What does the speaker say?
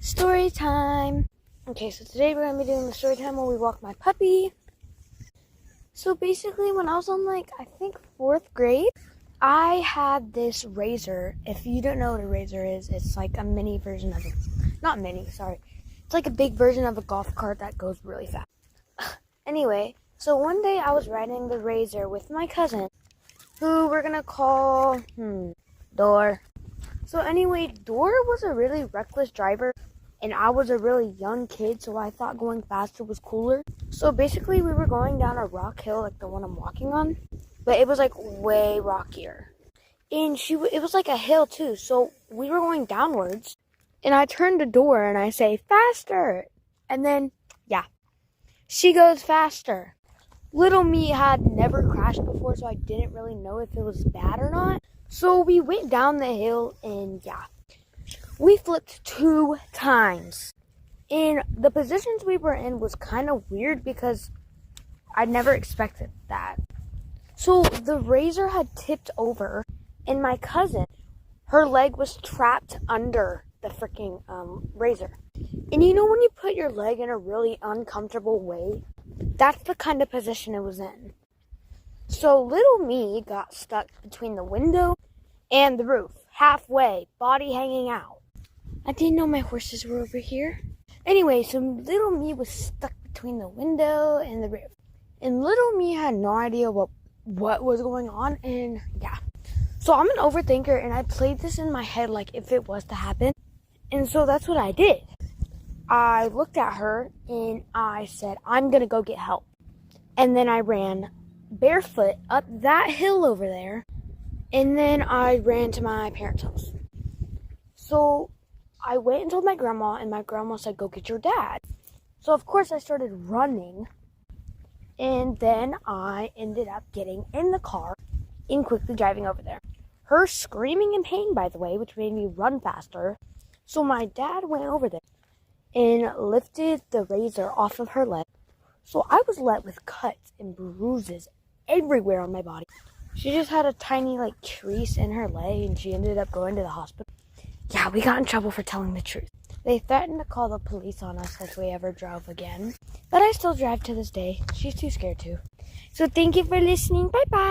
Story time. Okay, so today we're going to be doing the story time where we walk my puppy. So basically when I was on I think 4th grade, I had this razor. If you don't know what a razor is, it's like a mini version of it. Not mini, sorry. It's like a big version of a golf cart that goes really fast. Anyway, so one day I was riding the razor with my cousin, who we're going to call, Dor. So anyway, Dor was a really reckless driver. And I was a really young kid, so I thought going faster was cooler. So basically, we were going down a rock hill like the one I'm walking on. But it was way rockier. And it was like a hill too, so we were going downwards. And I turned the door and I say, faster! And then, she goes faster. Little me had never crashed before, so I didn't really know if it was bad or not. So we went down the hill and we flipped 2 times. And the positions we were in was kind of weird because I never expected that. So the razor had tipped over and my cousin, her leg was trapped under the freaking razor. And you know when you put your leg in a really uncomfortable way? That's the kind of position it was in. So little me got stuck between the window and the roof, halfway, body hanging out. I didn't know my horses were over here. Anyway, so little me was stuck between the window and the roof. And little me had no idea what was going on, and So I'm an overthinker, and I played this in my head like if it was to happen. And so that's what I did. I looked at her, and I said, I'm going to go get help. And then I ran barefoot up that hill over there, and then I ran to my parents' house. So I went and told my grandma, and my grandma said, go get your dad. So, of course, I started running, and then I ended up getting in the car and quickly driving over there. Her screaming in pain, by the way, which made me run faster. So my dad went over there and lifted the razor off of her leg. So I was left with cuts and bruises everywhere on my body. She just had a tiny, crease in her leg, and she ended up going to the hospital. Yeah, we got in trouble for telling the truth. They threatened to call the police on us if we ever drove again. But I still drive to this day. She's too scared to. So thank you for listening. Bye-bye.